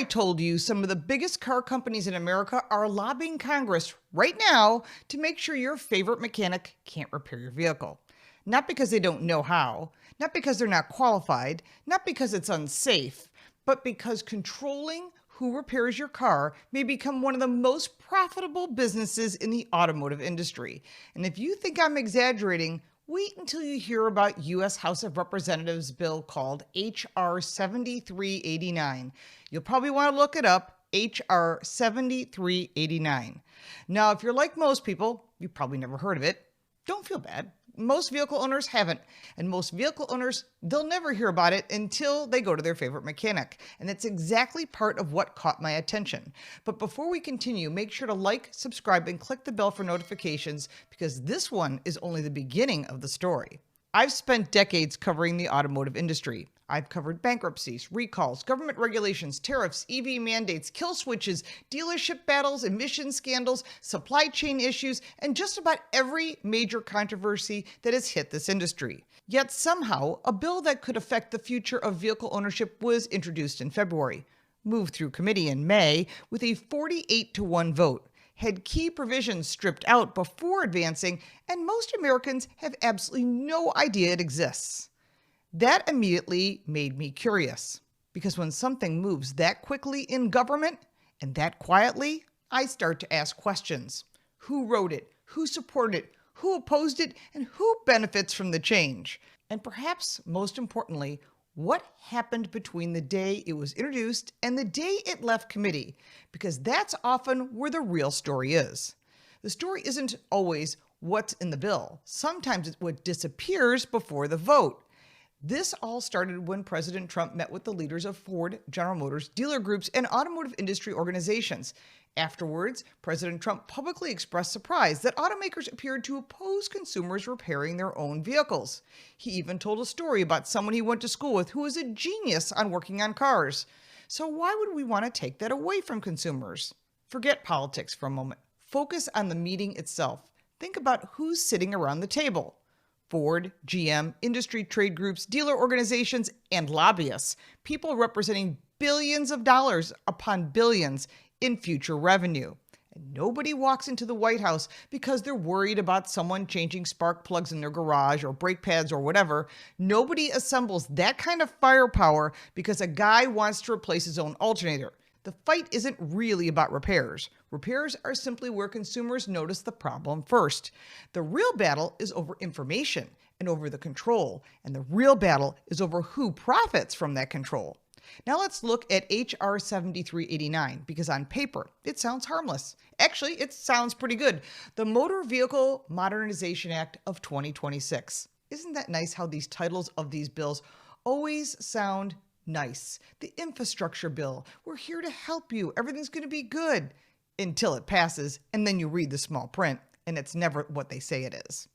told you some of the biggest car companies in America are lobbying Congress right now to make sure your favorite mechanic can't repair your vehicle. Not because they don't know how, not because they're not qualified, not because it's unsafe, but because controlling who repairs your car may become one of the most profitable businesses in the automotive industry. And if you think I'm exaggerating, wait until you hear about U.S. House of Representatives bill called H.R. 7389. You'll probably want to look it up, H.R. 7389. Now, if you're like most people, you probably never heard of it. Don't feel bad. Most vehicle owners haven't, and most vehicle owners, they'll never hear about it until they go to their favorite mechanic. And it's exactly part of what caught my attention. But before we continue, make sure to like, subscribe, and click the bell for notifications, because this one is only the beginning of the story. I've spent decades covering the automotive industry. I've covered bankruptcies, recalls, government regulations, tariffs, EV mandates, kill switches, dealership battles, emission scandals, supply chain issues, and just about every major controversy that has hit this industry. Yet somehow, a bill that could affect the future of vehicle ownership was introduced in February, moved through committee in May with a 48-1 vote, had key provisions stripped out before advancing, and most Americans have absolutely no idea it exists. That immediately made me curious, because when something moves that quickly in government and that quietly, I start to ask questions. Who wrote it? Who supported it? Who opposed it? And who benefits from the change? And perhaps most importantly, what happened between the day it was introduced and the day it left committee? Because that's often where the real story is. The story isn't always what's in the bill. Sometimes it's what disappears before the vote. This all started when President Trump met with the leaders of Ford, General Motors, dealer groups, and automotive industry organizations. Afterwards, President Trump publicly expressed surprise that automakers appeared to oppose consumers repairing their own vehicles. He even told a story about someone he went to school with who was a genius on working on cars. So why would we want to take that away from consumers? Forget politics for a moment. Focus on the meeting itself. Think about who's sitting around the table. Ford, GM, industry trade groups, dealer organizations, and lobbyists, people representing billions of dollars upon billions in future revenue. And nobody walks into the White House because they're worried about someone changing spark plugs in their garage or brake pads or whatever. Nobody assembles that kind of firepower because a guy wants to replace his own alternator. The fight isn't really about repairs. Repairs are simply where consumers notice the problem first. The real battle is over information and over the control, and the real battle is over who profits from that control. Now let's look at H.R. 7389, because on paper, it sounds harmless. Actually, it sounds pretty good. The Motor Vehicle Modernization Act of 2026. Isn't that nice how these titles of these bills always sound nice? The infrastructure bill. We're here to help you. Everything's going to be good until it passes, and then you read the small print, and it's never what they say it is.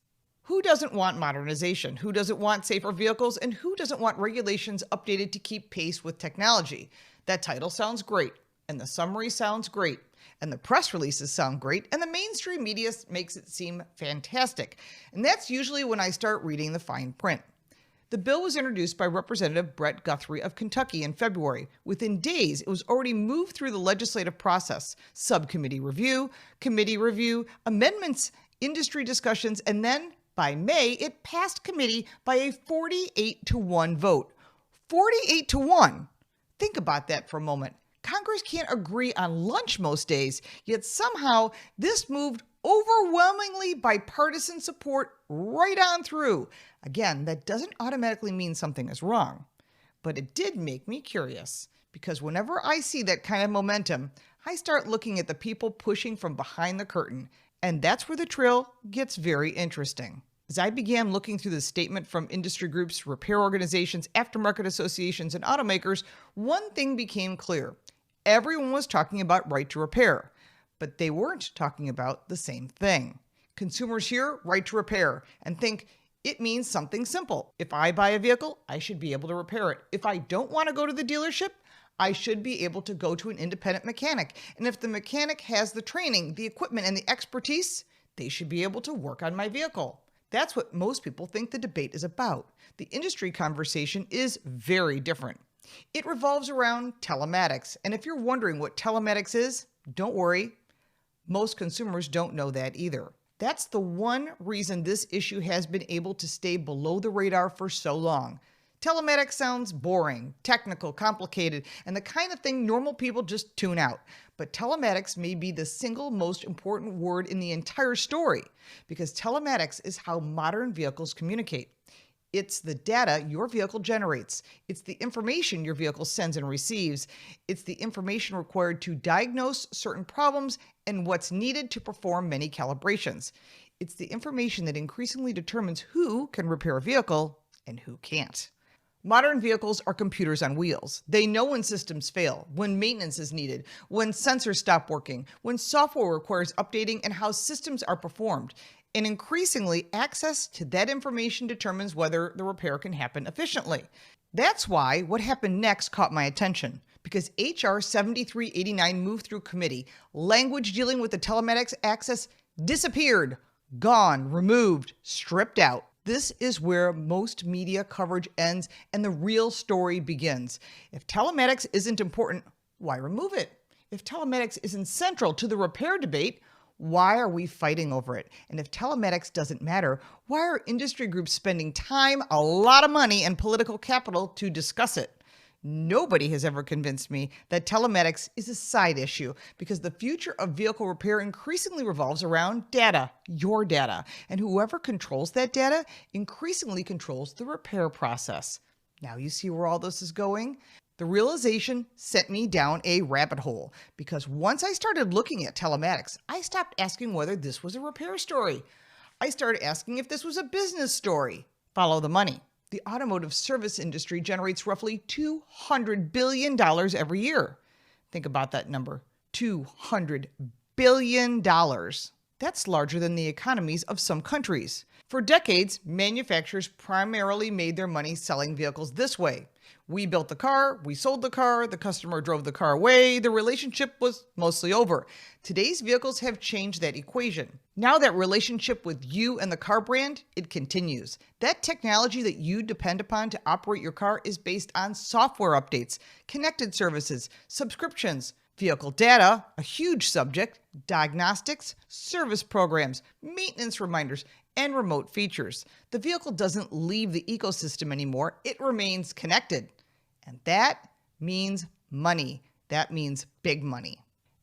Who doesn't want modernization? Who doesn't want safer vehicles? And who doesn't want regulations updated to keep pace with technology? That title sounds great, and the summary sounds great, and the press releases sound great, and the mainstream media makes it seem fantastic. And that's usually when I start reading the fine print. The bill was introduced by Representative Brett Guthrie of Kentucky in February. Within days, it was already moved through the legislative process, subcommittee review, committee review, amendments, industry discussions, and then by May, it passed committee by a 48-1 vote. 48-1. Think about that for a moment. Congress can't agree on lunch most days, yet somehow this moved overwhelmingly bipartisan support right on through. Again, that doesn't automatically mean something is wrong, but it did make me curious, because whenever I see that kind of momentum, I start looking at the people pushing from behind the curtain, and that's where the trail gets very interesting. As I began looking through the statement from industry groups, repair organizations, aftermarket associations, and automakers, one thing became clear. Everyone was talking about right to repair, but they weren't talking about the same thing. Consumers hear right to repair and think it means something simple. If I buy a vehicle, I should be able to repair it. If I don't want to go to the dealership, I should be able to go to an independent mechanic. And if the mechanic has the training, the equipment, and the expertise, they should be able to work on my vehicle. That's what most people think the debate is about. The industry conversation is very different. It revolves around telematics. And if you're wondering what telematics is, don't worry. Most consumers don't know that either. That's the one reason this issue has been able to stay below the radar for so long. Telematics sounds boring, technical, complicated, and the kind of thing normal people just tune out. But telematics may be the single most important word in the entire story, because telematics is how modern vehicles communicate. It's the data your vehicle generates. It's the information your vehicle sends and receives. It's the information required to diagnose certain problems and what's needed to perform many calibrations. It's the information that increasingly determines who can repair a vehicle and who can't. Modern vehicles are computers on wheels. They know when systems fail, when maintenance is needed, when sensors stop working, when software requires updating, and how systems are performed. And increasingly, access to that information determines whether the repair can happen efficiently. That's why what happened next caught my attention, because H.R. 7389 moved through committee. Language dealing with the telematics access disappeared, gone, removed, stripped out. This is where most media coverage ends and the real story begins. If telematics isn't important, why remove it? If telematics isn't central to the repair debate, why are we fighting over it? And if telematics doesn't matter, why are industry groups spending time, a lot of money, and political capital to discuss it? Nobody has ever convinced me that telematics is a side issue, because the future of vehicle repair increasingly revolves around data, your data, and whoever controls that data increasingly controls the repair process. Now you see where all this is going? The realization sent me down a rabbit hole, because once I started looking at telematics, I stopped asking whether this was a repair story. I started asking if this was a business story. Follow the money. The automotive service industry generates roughly $200 billion every year. Think about that number, $200 billion. That's larger than the economies of some countries. For decades, manufacturers primarily made their money selling vehicles this way. We built the car, we sold the car, the customer drove the car away, the relationship was mostly over. Today's vehicles have changed that equation. Now that relationship with you and the car brand, it continues. That technology that you depend upon to operate your car is based on software updates, connected services, subscriptions, vehicle data, a huge subject, diagnostics, service programs, maintenance reminders, and remote features. The vehicle doesn't leave the ecosystem anymore. It remains connected. And that means money. That means big money.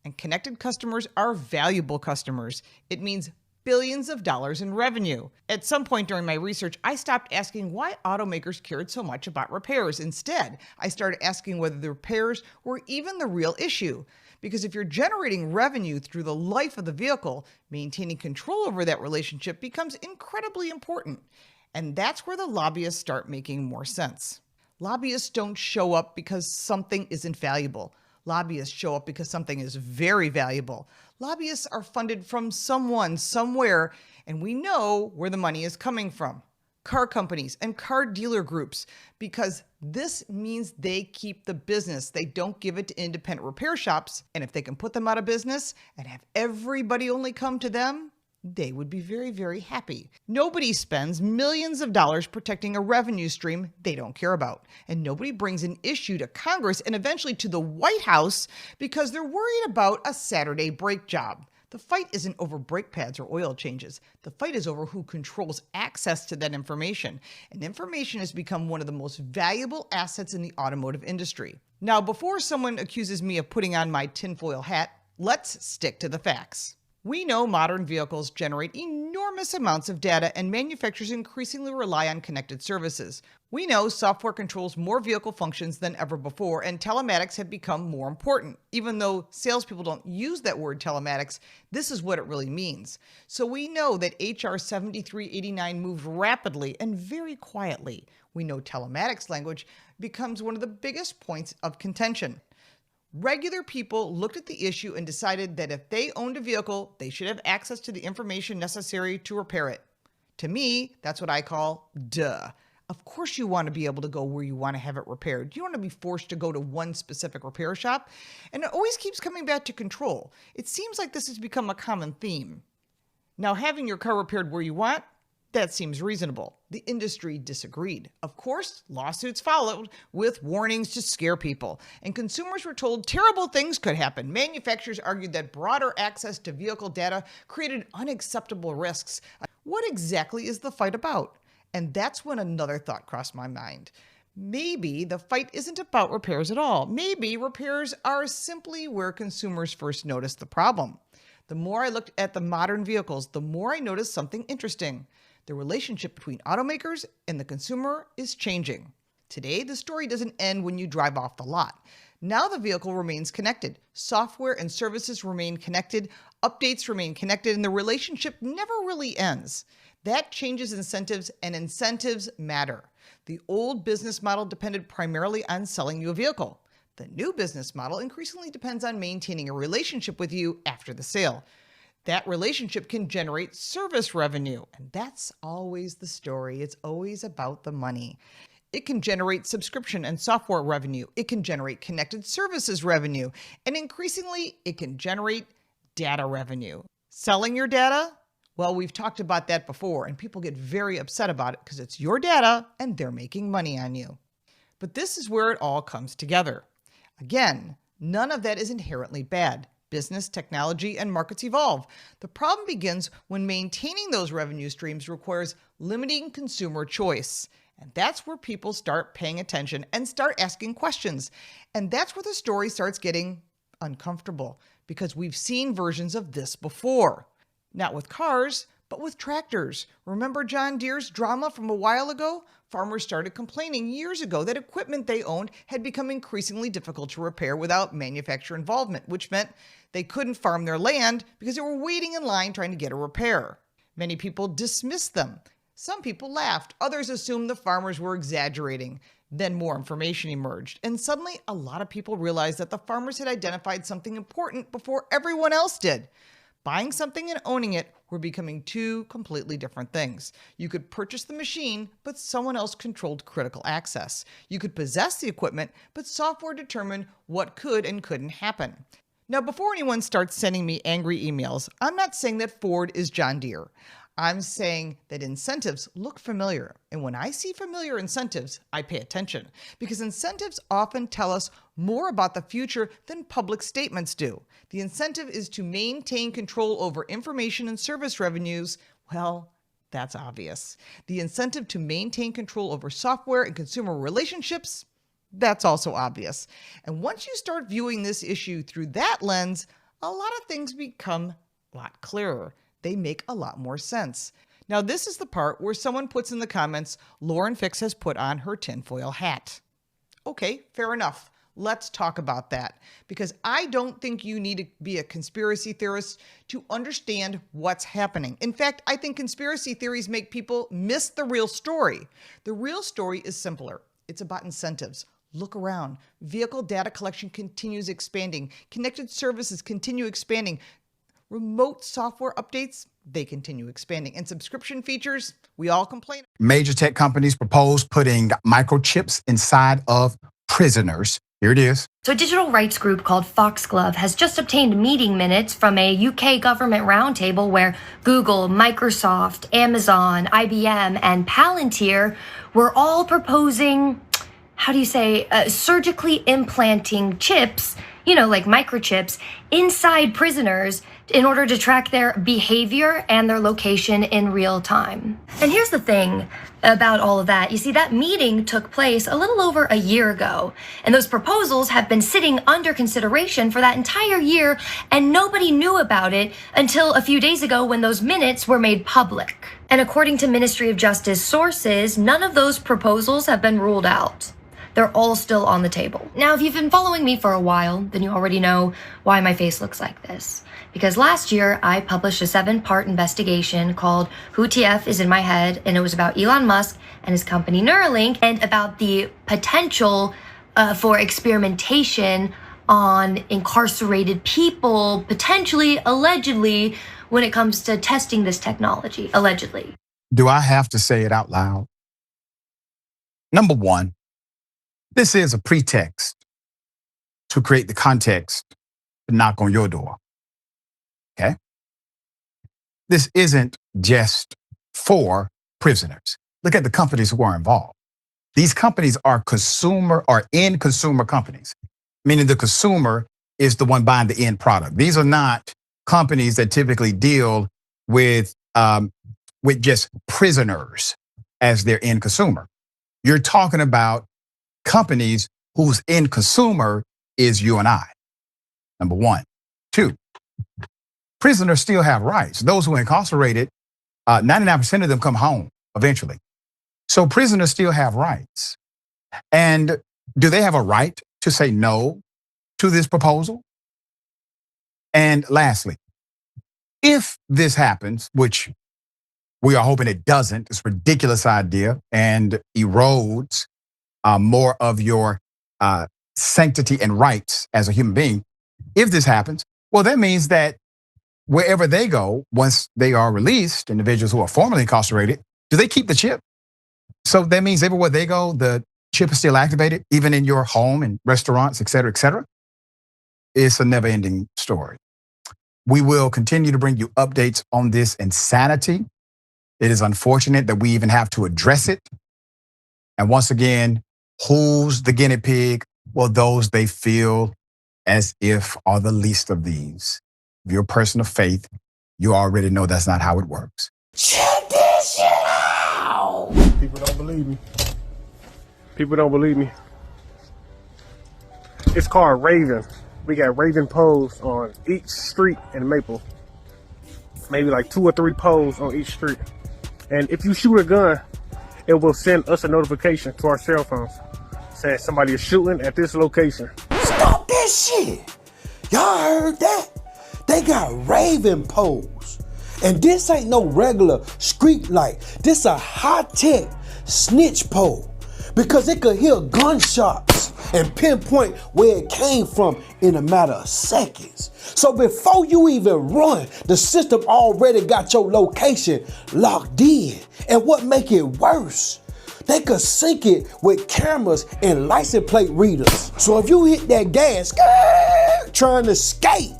And connected customers are valuable customers. It means billions of dollars in revenue. At some point during my research, I stopped asking why automakers cared so much about repairs. Instead, I started asking whether the repairs were even the real issue. Because if you're generating revenue through the life of the vehicle, maintaining control over that relationship becomes incredibly important. And that's where the lobbyists start making more sense. Lobbyists don't show up because something isn't valuable. Lobbyists show up because something is very valuable. Lobbyists are funded from someone, somewhere, and we know where the money is coming from. Car companies and car dealer groups, because this means they keep the business. They don't give it to independent repair shops. And if they can put them out of business and have everybody only come to them, they would be very, very happy. Nobody spends millions of dollars protecting a revenue stream they don't care about. And nobody brings an issue to Congress and eventually to the White House because they're worried about a Saturday brake job. The fight isn't over brake pads or oil changes. The fight is over who controls access to that information. And information has become one of the most valuable assets in the automotive industry. Now, before someone accuses me of putting on my tinfoil hat, let's stick to the facts. We know modern vehicles generate enormous amounts of data, and manufacturers increasingly rely on connected services. We know software controls more vehicle functions than ever before, and telematics have become more important. Even though salespeople don't use that word telematics, this is what it really means. So we know that H.R. 7389 moved rapidly and very quietly. We know telematics language becomes one of the biggest points of contention. Regular people looked at the issue and decided that if they owned a vehicle, they should have access to the information necessary to repair it. To me, that's what I call duh. Of course you want to be able to go where you want to have it repaired. You don't want to be forced to go to one specific repair shop. And it always keeps coming back to control. It seems like this has become a common theme. Now, having your car repaired where you want, That seems reasonable. The industry disagreed. Of course, lawsuits followed with warnings to scare people, and consumers were told terrible things could happen. Manufacturers argued that broader access to vehicle data created unacceptable risks. What exactly is the fight about? And that's when another thought crossed my mind. Maybe the fight isn't about repairs at all. Maybe repairs are simply where consumers first noticed the problem. The more I looked at the modern vehicles, the more I noticed something interesting. The relationship between automakers and the consumer is changing. Today, the story doesn't end when you drive off the lot. Now the vehicle remains connected. Software and services remain connected. Updates remain connected, and the relationship never really ends. That changes incentives, and incentives matter. The old business model depended primarily on selling you a vehicle. The new business model increasingly depends on maintaining a relationship with you after the sale. That relationship can generate service revenue, and that's always the story. It's always about the money. It can generate subscription and software revenue. It can generate connected services revenue, and increasingly, it can generate data revenue. Selling your data? Well, we've talked about that before, and people get very upset about it because it's your data and they're making money on you. But this is where it all comes together. Again, none of that is inherently bad. Business, technology, and markets evolve. The problem begins when maintaining those revenue streams requires limiting consumer choice. And that's where people start paying attention and start asking questions. And that's where the story starts getting uncomfortable, because we've seen versions of this before. Not with cars, but with tractors. Remember John Deere's drama from a while ago? Farmers started complaining years ago that equipment they owned had become increasingly difficult to repair without manufacturer involvement, which meant they couldn't farm their land because they were waiting in line trying to get a repair. Many people dismissed them. Some people laughed. Others assumed the farmers were exaggerating. Then more information emerged, and suddenly a lot of people realized that the farmers had identified something important before everyone else did. Buying something and owning it were becoming two completely different things. You could purchase the machine, but someone else controlled critical access. You could possess the equipment, but software determined what could and couldn't happen. Now, before anyone starts sending me angry emails, I'm not saying that Ford is John Deere. I'm saying that incentives look familiar. And when I see familiar incentives, I pay attention, because incentives often tell us more about the future than public statements do. The incentive is to maintain control over information and service revenues. Well, that's obvious. The incentive to maintain control over software and consumer relationships, that's also obvious. And once you start viewing this issue through that lens, a lot of things become a lot clearer. They make a lot more sense. Now, this is the part where someone puts in the comments, Lauren Fix has put on her tinfoil hat. Okay, fair enough. Let's talk about that, because I don't think you need to be a conspiracy theorist to understand what's happening. In fact, I think conspiracy theories make people miss the real story. The real story is simpler. It's about incentives. Look around. Vehicle data collection continues expanding. Connected services continue expanding. Remote software updates, they continue expanding. And subscription features, we all complain. Major tech companies propose putting microchips inside of prisoners. Here it is. So a digital rights group called Foxglove has just obtained meeting minutes from a UK government roundtable where Google, Microsoft, Amazon, IBM, and Palantir were all proposing, surgically implanting chips, like microchips, inside prisoners in order to track their behavior and their location in real time. And here's the thing about all of that. You see, that meeting took place a little over a year ago, and those proposals have been sitting under consideration for that entire year, and nobody knew about it until a few days ago when those minutes were made public. And according to Ministry of Justice sources, none of those proposals have been ruled out. They're all still on the table. Now, if you've been following me for a while, then you already know why my face looks like this. Because last year, I published a 7-part investigation called Who TF is in My Head, and it was about Elon Musk and his company Neuralink, and about the potential for experimentation on incarcerated people, potentially, allegedly, when it comes to testing this technology, allegedly. Do I have to say it out loud? Number one, this is a pretext to create the context to knock on your door. Okay? This isn't just for prisoners. Look at the companies who are involved. These companies are end consumer companies, meaning the consumer is the one buying the end product. These are not companies that typically deal with just prisoners as their end consumer. You're talking about companies whose end consumer is you and I. Number one. Two, prisoners still have rights. Those who are incarcerated, 99% of them come home eventually. So prisoners still have rights. And do they have a right to say no to this proposal? And lastly, if this happens, which we are hoping it doesn't, this ridiculous idea, and erodes more of your sanctity and rights as a human being, if this happens, well, that means that wherever they go, once they are released, individuals who are formerly incarcerated, do they keep the chip? So that means everywhere they go, the chip is still activated, even in your home and restaurants, et cetera, et cetera. It's a never-ending story. We will continue to bring you updates on this insanity. It is unfortunate that we even have to address it. And once again, who's the guinea pig? Well, those they feel as if are the least of these. If you're a person of faith, you already know that's not how it works. Check this shit out! People don't believe me. People don't believe me. It's called Raven. We got Raven poles on each street in Maple. Maybe like 2 or 3 poles on each street. And if you shoot a gun, it will send us a notification to our cell phones saying somebody is shooting at this location. Stop this shit! Y'all heard that? They got Raven poles. And this ain't no regular street light. This a high-tech snitch pole. Because it could hear gunshots and pinpoint where it came from in a matter of seconds. So before you even run, the system already got your location locked in. And what make it worse, they could sync it with cameras and license plate readers. So if you hit that gas, trying to escape,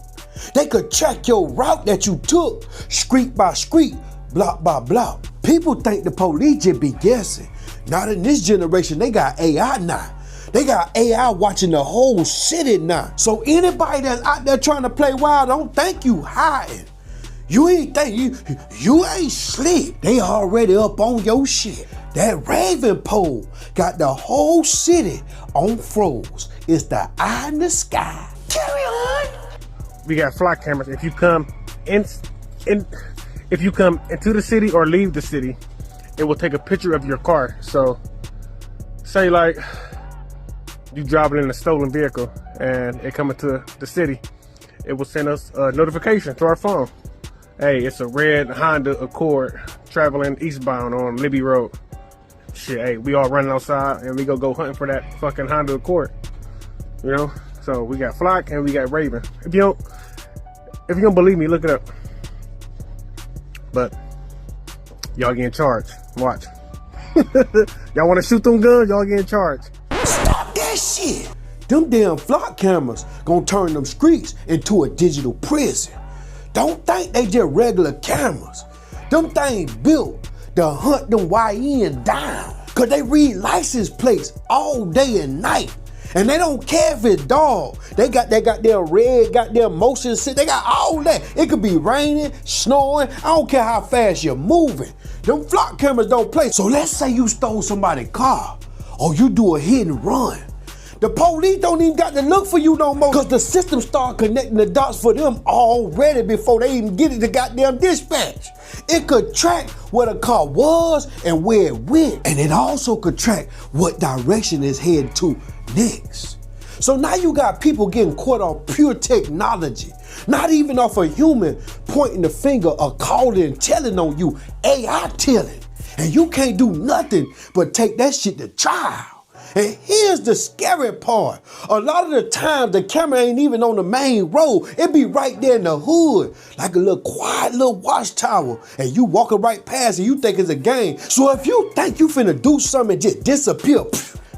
they could track your route that you took, street by street, block by block. People think the police just be guessing. Not in this generation, they got AI now. They got AI watching the whole city now. So anybody that's out there trying to play wild, don't think you hiding. You ain't think you ain't sleep. They already up on your shit. That Raven pole got the whole city on froze. It's the eye in the sky. Carry on. We got flock cameras. If you come if you come into the city or leave the city, it will take a picture of your car. So say like you driving in a stolen vehicle and it coming to the city, it will send us a notification to our phone. Hey, it's a red Honda Accord traveling eastbound on Libby Road. Shit, hey, we all running outside and we go hunting for that fucking Honda Accord. You know? So we got Flock and we got Raven. If you don't believe me, look it up. But y'all getting charged. Watch. Y'all want to shoot them guns? Y'all getting charged. Stop that shit. Them damn Flock cameras gonna turn them streets into a digital prison. Don't think they just regular cameras. Them things built to hunt them YN down. Cause they read license plates all day and night. And they don't care if it's dog. They got their red, got their motion sit. They got all that. It could be raining, snowing. I don't care how fast you're moving. Them Flock cameras don't play. So let's say you stole somebody's car or you do a hit and run. The police don't even got to look for you no more because the system start connecting the dots for them already before they even get it to goddamn dispatch. It could track where the car was and where it went. And it also could track what direction it's headed to next. So now you got people getting caught off pure technology, not even off a human pointing the finger or calling and telling on you, AI telling. And you can't do nothing but take that shit to trial. And here's the scary part. A lot of the time, the camera ain't even on the main road. It be right there in the hood, like a little quiet little watchtower. And you walking right past it, you think it's a game. So if you think you finna do something and just disappear,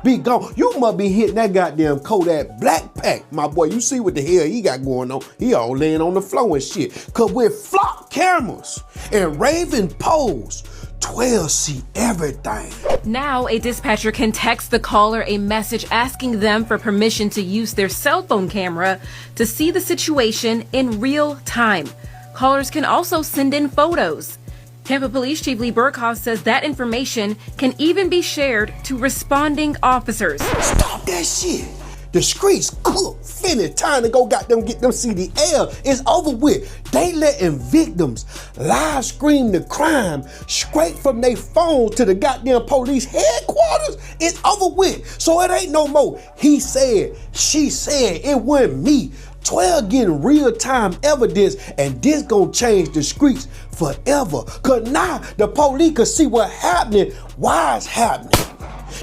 be gone, you must be hitting that goddamn Kodak Black Pack. My boy, you see what the hell he got going on. He all laying on the floor and shit. Cause with Flock cameras and Raven poles, 12 see everything. Now, a dispatcher can text the caller a message asking them for permission to use their cell phone camera to see the situation in real time. Callers can also send in photos. Tampa Police Chief Lee Burkhoff says that information can even be shared to responding officers. Stop that shit. The streets cook, finished. Time to go get them CDL. It's over with. They letting victims live stream the crime straight from their phone to the goddamn police headquarters. It's over with. So it ain't no more. He said, she said, it wasn't me. 12 getting real-time evidence, and this gonna change the streets forever. Cause now the police can see what's happening, why it's happening.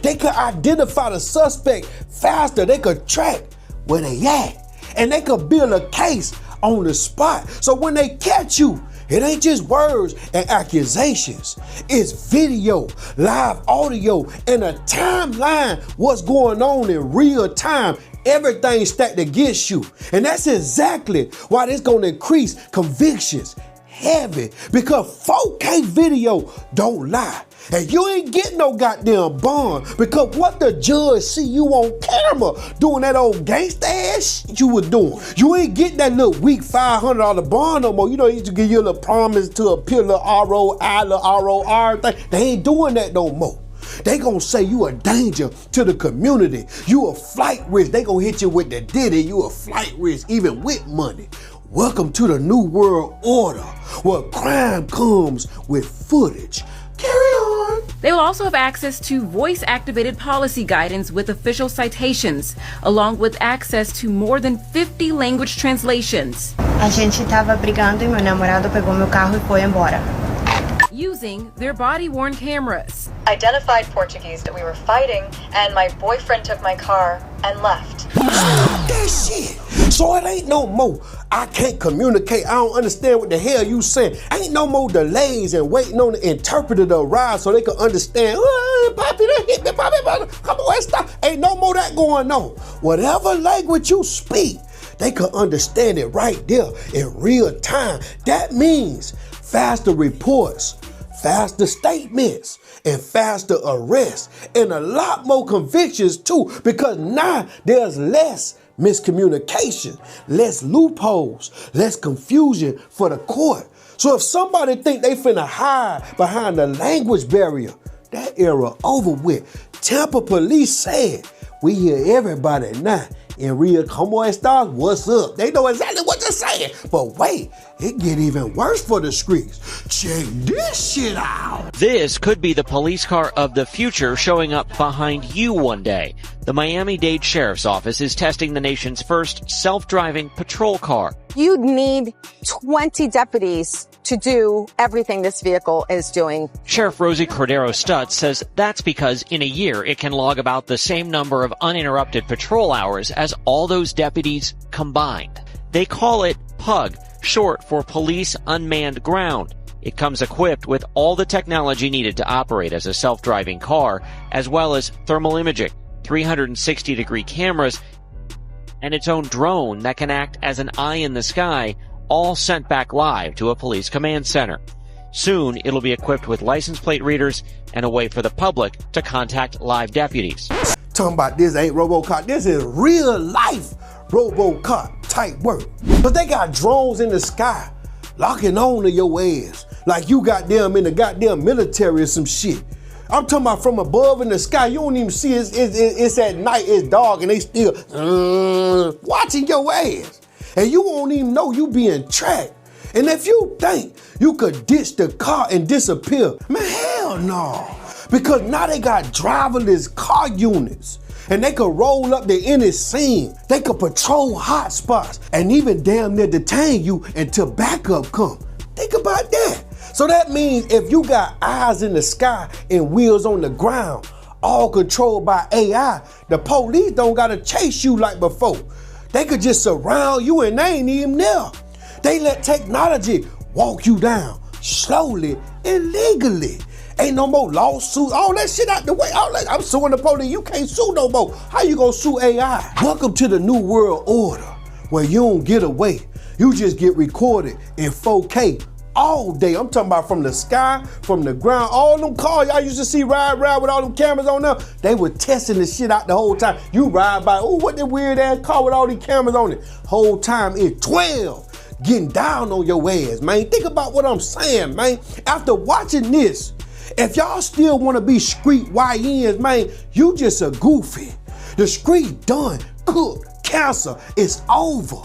They could identify the suspect faster. They could track where they at. And they could build a case on the spot. So when they catch you, it ain't just words and accusations. It's video, live audio, and a timeline what's going on in real time. Everything stacked against you. And that's exactly why this gonna increase convictions heavy, because 4K video don't lie. And you ain't getting no goddamn bond, because what the judge see you on camera doing that old gangsta ass shit you was doing. You ain't getting that little weak $500 bond no more. You know, he used to give you a little promise to appeal the ROI, the ROR thing. They ain't doing that no more. They gonna say you a danger to the community. You a flight risk. They gonna hit you with the Diddy. You a flight risk, even with money. Welcome to the new world order, where crime comes with footage. Carry on. They will also have access to voice-activated policy guidance with official citations, along with access to more than 50 language translations. A gente tava brigando e meu namorado pegou meu carro e foi embora. Using their body-worn cameras. Identified Portuguese that we were fighting, and my boyfriend took my car and left. That shit. So it ain't no more, I can't communicate, I don't understand what the hell you saying. Ain't no more delays and waiting on the interpreter to arrive so they can understand. Poppy, that hit me, Poppy, come on, stop. Ain't no more that going on. Whatever language you speak, they can understand it right there in real time. That means faster reports, faster statements, and faster arrests, and a lot more convictions too, because now there's less miscommunication, less loopholes, less confusion for the court. So if somebody think they finna hide behind the language barrier, that era over with. Tampa police said, we hear everybody now. In real, come on, stars, what's up? They know exactly what they're saying. But wait, it get even worse for the streets. Check this shit out. This could be the police car of the future showing up behind you one day. The Miami-Dade Sheriff's Office is testing the nation's first self-driving patrol car. You'd need 20 deputies to do everything this vehicle is doing. Sheriff Rosie Cordero Stutz says that's because in a year it can log about the same number of uninterrupted patrol hours as all those deputies combined. They call it PUG, short for Police Unmanned Ground. It comes equipped with all the technology needed to operate as a self-driving car, as well as thermal imaging, 360-degree cameras, and its own drone that can act as an eye in the sky, all sent back live to a police command center. Soon, it'll be equipped with license plate readers and a way for the public to contact live deputies. Talking about this ain't RoboCop, this is real life RoboCop type work. But they got drones in the sky locking on to your ass like you got them in the goddamn military or some shit. I'm talking about from above in the sky. You don't even see it. It's at night, it's dark, and they still watching your ass. And you won't even know you being tracked. And if you think you could ditch the car and disappear, man, hell no. Because now they got driverless car units. And they could roll up to any scene. They could patrol hot spots and even damn near detain you until backup come. Think about that. So that means if you got eyes in the sky and wheels on the ground, all controlled by AI, the police don't gotta chase you like before. They could just surround you and they ain't even there. They let technology walk you down slowly and legally. Ain't no more lawsuits, all that shit out the way. All that, I'm suing the police, you can't sue no more. How you gonna sue AI? Welcome to the new world order, where you don't get away. You just get recorded in 4K all day. I'm talking about from the sky, from the ground, all them cars y'all used to see ride with all them cameras on them. They were testing the shit out the whole time. You ride by, oh, what that weird ass car with all these cameras on it. Whole time it's 12 getting down on your ass, man. Think about what I'm saying, man. After watching this, if y'all still want to be street YNs, man, you just a goofy. The street done, cooked, cancer, it's over.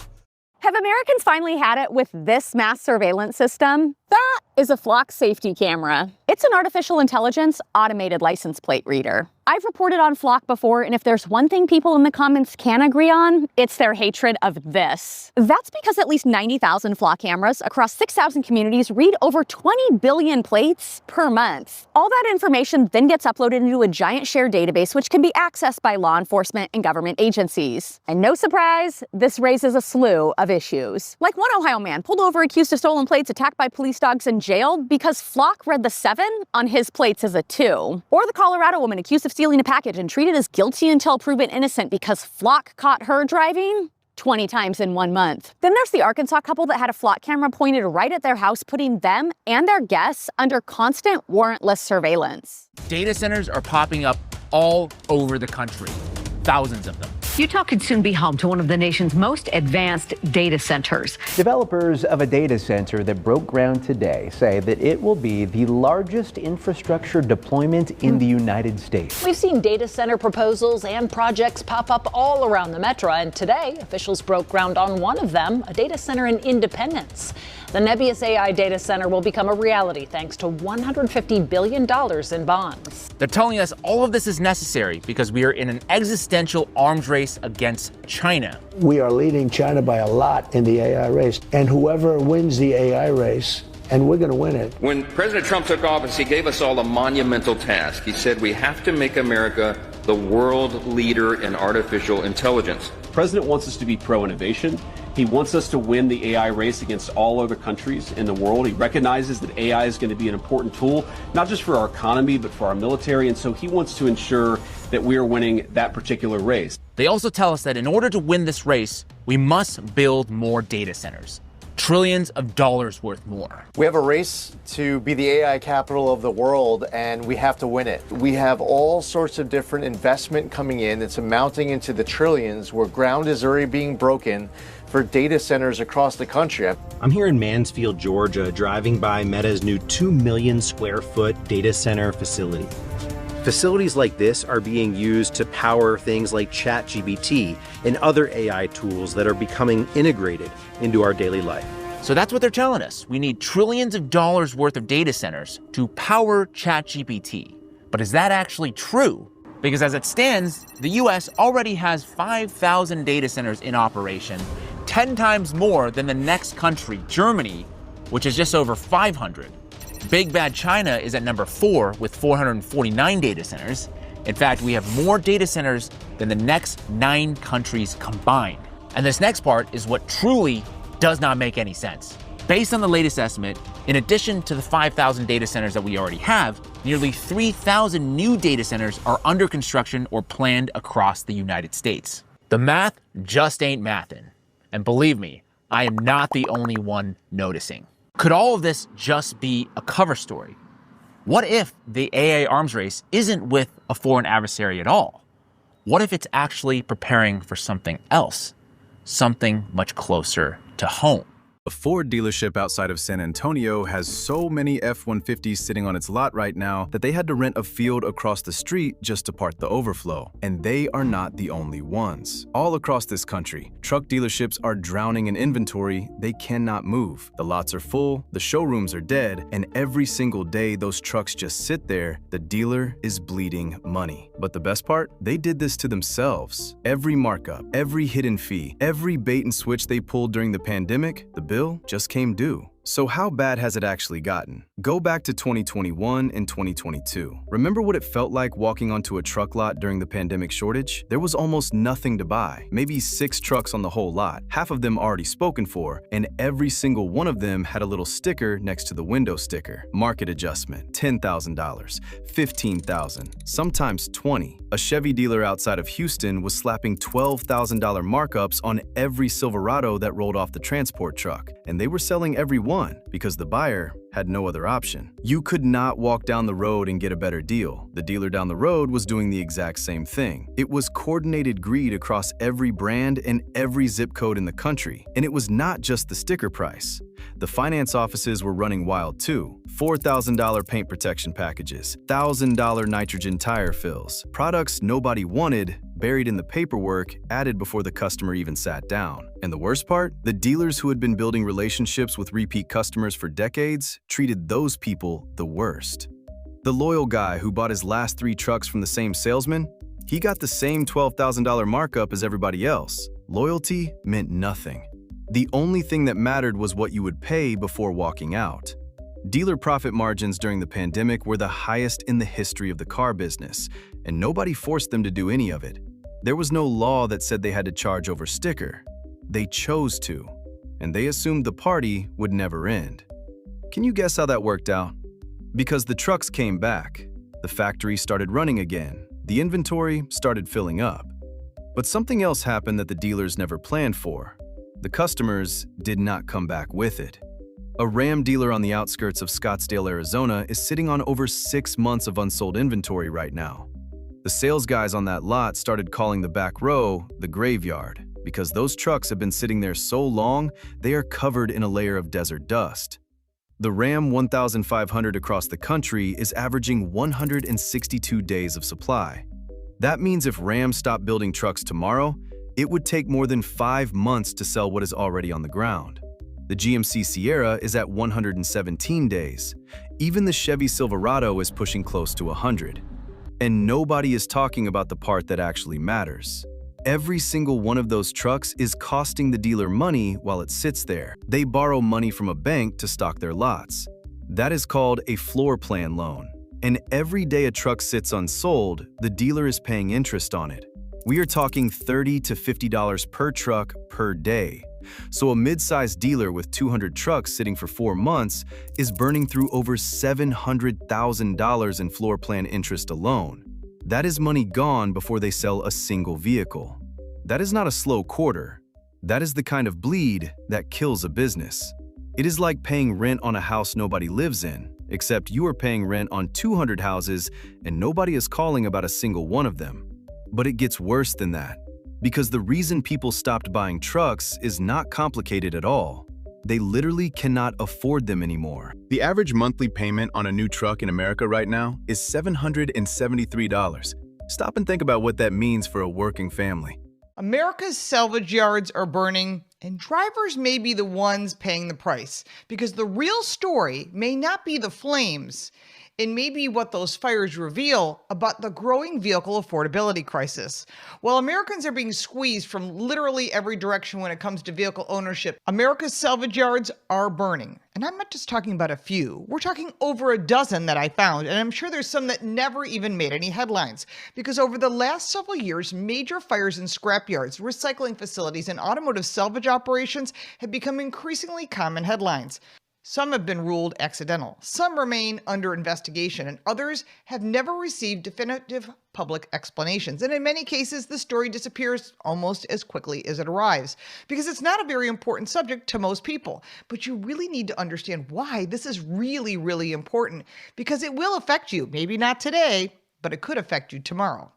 Have Americans finally had it with this mass surveillance system? That is a Flock safety camera. It's an artificial intelligence automated license plate reader. I've reported on Flock before, and if there's one thing people in the comments can agree on, it's their hatred of this. That's because at least 90,000 Flock cameras across 6,000 communities read over 20 billion plates per month. All that information then gets uploaded into a giant shared database, which can be accessed by law enforcement and government agencies. And no surprise, this raises a slew of issues. Like one Ohio man pulled over accused of stolen plates, attacked by police dogs, and jailed because Flock read the 7 on his plates as a 2. Or the Colorado woman accused of stealing a package and treated as guilty until proven innocent because Flock caught her driving 20 times in 1 month. Then there's the Arkansas couple that had a Flock camera pointed right at their house, putting them and their guests under constant warrantless surveillance. Data centers are popping up all over the country, thousands of them. Utah could soon be home to one of the nation's most advanced data centers. Developers of a data center that broke ground today say that it will be the largest infrastructure deployment in the United States. We've seen data center proposals and projects pop up all around the metro, and today officials broke ground on one of them, a data center in Independence. The Nebius AI data center will become a reality thanks to $150 billion in bonds. They're telling us all of this is necessary because we are in an existential arms race against China. We are leading China by a lot in the AI race, and whoever wins the AI race, and we're going to win it. When President Trump took office, he gave us all a monumental task. He said we have to make America the world leader in artificial intelligence. The president wants us to be pro-innovation. He wants us to win the AI race against all other countries in the world. He recognizes that AI is going to be an important tool, not just for our economy, but for our military. And so he wants to ensure that we are winning that particular race. They also tell us that in order to win this race, we must build more data centers. Trillions of dollars worth more. We have a race to be the AI capital of the world, and we have to win it. We have all sorts of different investment coming in. It's amounting into the trillions, where ground is already being broken for data centers across the country. I'm here in Mansfield, Georgia, driving by Meta's new 2 million square foot data center facility. Facilities like this are being used to power things like ChatGPT and other AI tools that are becoming integrated into our daily life. So that's what they're telling us. We need trillions of dollars worth of data centers to power ChatGPT. But is that actually true? Because as it stands, the US already has 5,000 data centers in operation, 10 times more than the next country, Germany, which is just over 500. Big Bad China is at number 4 with 449 data centers. In fact, we have more data centers than the next 9 countries combined. And this next part is what truly does not make any sense. Based on the latest estimate, in addition to the 5,000 data centers that we already have, nearly 3,000 new data centers are under construction or planned across the United States. The math just ain't mathin'. And believe me, I am not the only one noticing. Could all of this just be a cover story? What if the AI arms race isn't with a foreign adversary at all? What if it's actually preparing for something else? Something much closer to home? A Ford dealership outside of San Antonio has so many F-150s sitting on its lot right now that they had to rent a field across the street just to park the overflow. And they are not the only ones. All across this country, truck dealerships are drowning in inventory they cannot move. The lots are full, the showrooms are dead, and every single day those trucks just sit there, the dealer is bleeding money. But the best part? They did this to themselves. Every markup, every hidden fee, every bait and switch they pulled during the pandemic, the bill just came due. So how bad has it actually gotten? Go back to 2021 and 2022. Remember what it felt like walking onto a truck lot during the pandemic shortage? There was almost nothing to buy. Maybe 6 trucks on the whole lot, half of them already spoken for, and every single one of them had a little sticker next to the window sticker. Market adjustment, $10,000, $15,000, sometimes $20,000. A Chevy dealer outside of Houston was slapping $12,000 markups on every Silverado that rolled off the transport truck, and they were selling every one won because the buyer had no other option. You could not walk down the road and get a better deal. The dealer down the road was doing the exact same thing. It was coordinated greed across every brand and every zip code in the country. And it was not just the sticker price. The finance offices were running wild too. $4,000 paint protection packages, $1,000 nitrogen tire fills, products nobody wanted, buried in the paperwork, added before the customer even sat down. And the worst part? The dealers who had been building relationships with repeat customers for decades treated those people the worst. The loyal guy who bought his last 3 trucks from the same salesman, he got the same $12,000 markup as everybody else. Loyalty meant nothing. The only thing that mattered was what you would pay before walking out. Dealer profit margins during the pandemic were the highest in the history of the car business, and nobody forced them to do any of it. There was no law that said they had to charge over sticker. They chose to, and they assumed the party would never end. Can you guess how that worked out? Because the trucks came back, the factory started running again, the inventory started filling up. But something else happened that the dealers never planned for. The customers did not come back with it. A Ram dealer on the outskirts of Scottsdale, Arizona is sitting on over 6 months of unsold inventory right now. The sales guys on that lot started calling the back row the graveyard because those trucks have been sitting there so long they are covered in a layer of desert dust. The Ram 1500 across the country is averaging 162 days of supply. That means if Ram stopped building trucks tomorrow, it would take more than 5 months to sell what is already on the ground. The GMC Sierra is at 117 days. Even the Chevy Silverado is pushing close to 100. And nobody is talking about the part that actually matters. Every single one of those trucks is costing the dealer money while it sits there. They borrow money from a bank to stock their lots. That is called a floor plan loan. And every day a truck sits unsold, the dealer is paying interest on it. We are talking $30 to $50 per truck per day. So a mid-sized dealer with 200 trucks sitting for 4 months is burning through over $700,000 in floor plan interest alone. That is money gone before they sell a single vehicle. That is not a slow quarter. That is the kind of bleed that kills a business. It is like paying rent on a house nobody lives in, except you are paying rent on 200 houses and nobody is calling about a single one of them. But it gets worse than that, because the reason people stopped buying trucks is not complicated at all. They literally cannot afford them anymore. The average monthly payment on a new truck in America right now is $773. Stop and think about what that means for a working family. America's salvage yards are burning, and drivers may be the ones paying the price, because the real story may not be the flames. It may be what those fires reveal about the growing vehicle affordability crisis. While Americans are being squeezed from literally every direction when it comes to vehicle ownership, America's salvage yards are burning. And I'm not just talking about a few. We're talking over a dozen that I found, and I'm sure there's some that never even made any headlines. Because over the last several years, major fires in scrapyards, recycling facilities, and automotive salvage operations have become increasingly common headlines. Some have been ruled accidental, some remain under investigation, and others have never received definitive public explanations. And in many cases, the story disappears almost as quickly as it arrives, because it's not a very important subject to most people. But you really need to understand why this is really, really important, because it will affect you. Maybe not today, but it could affect you tomorrow.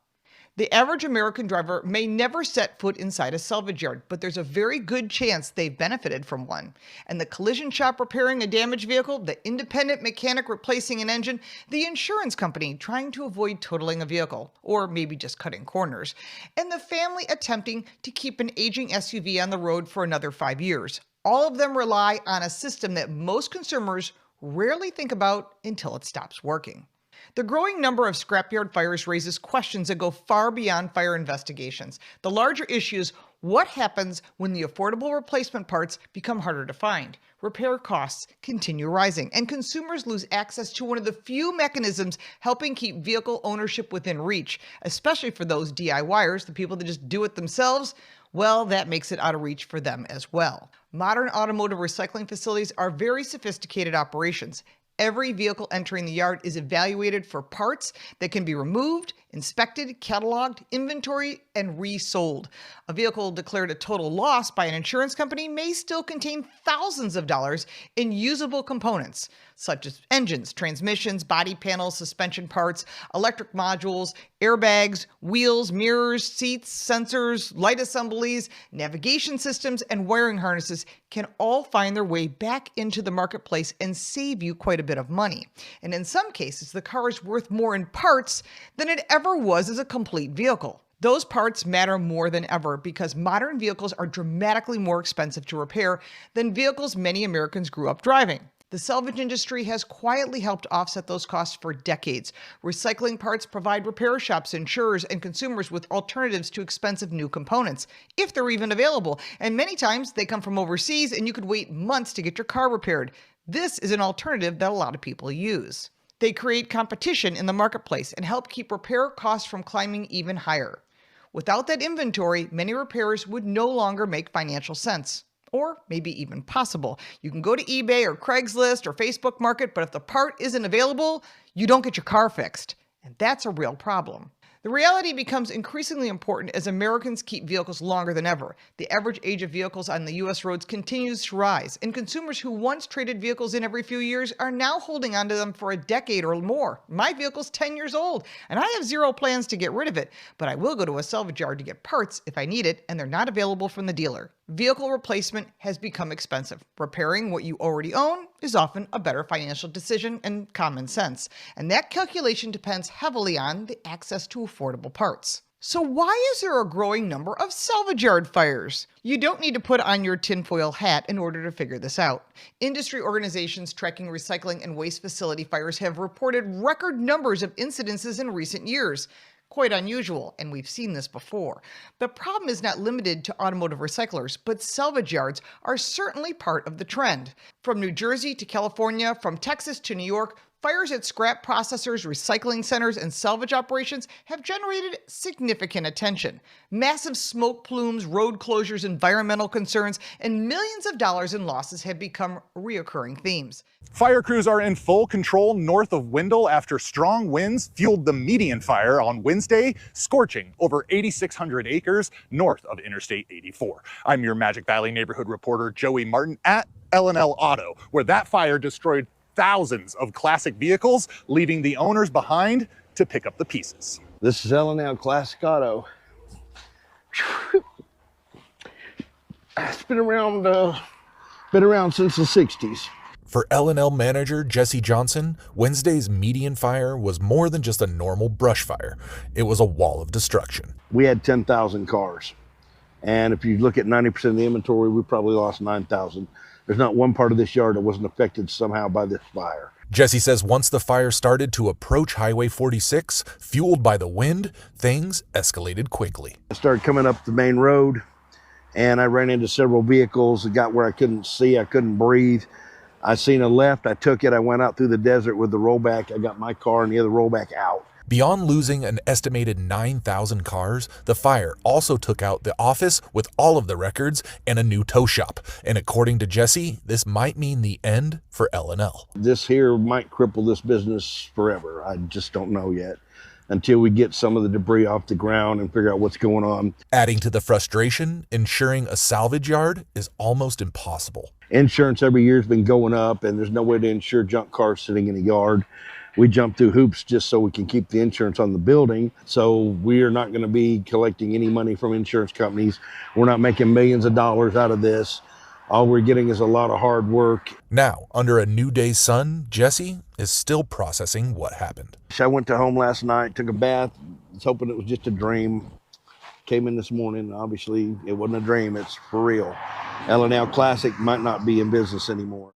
The average American driver may never set foot inside a salvage yard, but there's a very good chance they've benefited from one. And the collision shop repairing a damaged vehicle, the independent mechanic replacing an engine, the insurance company trying to avoid totaling a vehicle, or maybe just cutting corners, and the family attempting to keep an aging SUV on the road for another 5 years. All of them rely on a system that most consumers rarely think about until it stops working. The growing number of scrapyard fires raises questions that go far beyond fire investigations. The larger issue is what happens when the affordable replacement parts become harder to find. Repair costs continue rising, and consumers lose access to one of the few mechanisms helping keep vehicle ownership within reach, especially for those DIYers, the people that just do it themselves. Well, that makes it out of reach for them as well. Modern automotive recycling facilities are very sophisticated operations. Every vehicle entering the yard is evaluated for parts that can be removed, inspected, cataloged, inventoried, and resold. A vehicle declared a total loss by an insurance company may still contain thousands of dollars in usable components, such as engines, transmissions, body panels, suspension parts, electric modules, airbags, wheels, mirrors, seats, sensors, light assemblies, navigation systems, and wiring harnesses can all find their way back into the marketplace and save you quite a bit of money. And in some cases, the car is worth more in parts than it ever was as a complete vehicle. Those parts matter more than ever because modern vehicles are dramatically more expensive to repair than vehicles many Americans grew up driving. The salvage industry has quietly helped offset those costs for decades. Recycling parts provide repair shops, insurers, and consumers with alternatives to expensive new components, if they're even available. And many times they come from overseas and you could wait months to get your car repaired. This is an alternative that a lot of people use. They create competition in the marketplace and help keep repair costs from climbing even higher. Without that inventory, many repairs would no longer make financial sense. Or maybe even possible. You can go to eBay or Craigslist or Facebook Market, but if the part isn't available, you don't get your car fixed. And that's a real problem. The reality becomes increasingly important as Americans keep vehicles longer than ever. The average age of vehicles on the U.S. roads continues to rise, and consumers who once traded vehicles in every few years are now holding onto them for a decade or more. My vehicle's 10 years old, and I have zero plans to get rid of it, but I will go to a salvage yard to get parts if I need it, and they're not available from the dealer. Vehicle replacement has become expensive. Repairing what you already own is often a better financial decision and common sense. And that calculation depends heavily on the access to affordable parts. So why is there a growing number of salvage yard fires? You don't need to put on your tinfoil hat in order to figure this out. Industry organizations tracking recycling and waste facility fires have reported record numbers of incidences in recent years. Quite unusual, and we've seen this before. The problem is not limited to automotive recyclers, but salvage yards are certainly part of the trend. From New Jersey to California, from Texas to New York, fires at scrap processors, recycling centers, and salvage operations have generated significant attention. Massive smoke plumes, road closures, environmental concerns, and millions of dollars in losses have become reoccurring themes. Fire crews are in full control north of Wendell after strong winds fueled the median fire on Wednesday, scorching over 8,600 acres north of Interstate 84. I'm your Magic Valley neighborhood reporter, Joey Martin, at L&L Auto, where that fire destroyed thousands of classic vehicles, leaving the owners behind to pick up the pieces. This is L&L Classic Auto. It's been around since the 60s. For L&L manager Jesse Johnson, Wednesday's median fire was more than just a normal brush fire. It was a wall of destruction. We had 10,000 cars. And if you look at 90% of the inventory, we probably lost 9,000. There's not one part of this yard that wasn't affected somehow by this fire. Jesse says once the fire started to approach Highway 46, fueled by the wind, things escalated quickly. I started coming up the main road, and I ran into several vehicles. It got where I couldn't see, I couldn't breathe. I seen a left, I took it, I went out through the desert with the rollback. I got my car and the other rollback out. Beyond losing an estimated 9,000 cars, the fire also took out the office with all of the records and a new tow shop. And according to Jesse, this might mean the end for L&L. This here might cripple this business forever. I just don't know yet until we get some of the debris off the ground and figure out what's going on. Adding to the frustration, insuring a salvage yard is almost impossible. Insurance every year has been going up, and there's no way to insure junk cars sitting in a yard. We jump through hoops just so we can keep the insurance on the building. So we are not going to be collecting any money from insurance companies. We're not making millions of dollars out of this. All we're getting is a lot of hard work. Now, under a new day's sun, Jesse is still processing what happened. I went to home last night, took a bath, was hoping it was just a dream. Came in this morning, obviously it wasn't a dream, it's for real. L&L Classic might not be in business anymore.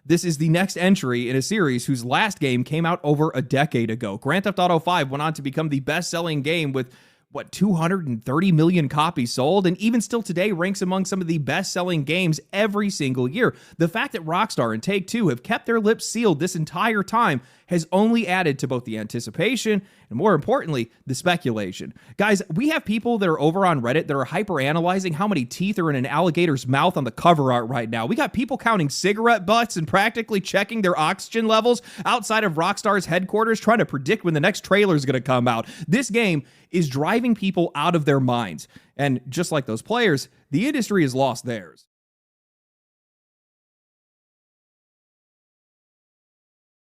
This is the next entry in a series whose last game came out over a decade ago. Grand Theft Auto 5 went on to become the best-selling game with 230 million copies sold, and even still today ranks among some of the best-selling games every single year. The fact that Rockstar and Take-Two have kept their lips sealed this entire time has only added to both the anticipation and, more importantly, the speculation. Guys, we have people that are over on Reddit that are hyper-analyzing how many teeth are in an alligator's mouth on the cover art right now. We got people counting cigarette butts and practically checking their oxygen levels outside of Rockstar's headquarters, trying to predict when the next trailer is going to come out. This game is driving people out of their minds. And just like those players, the industry has lost theirs.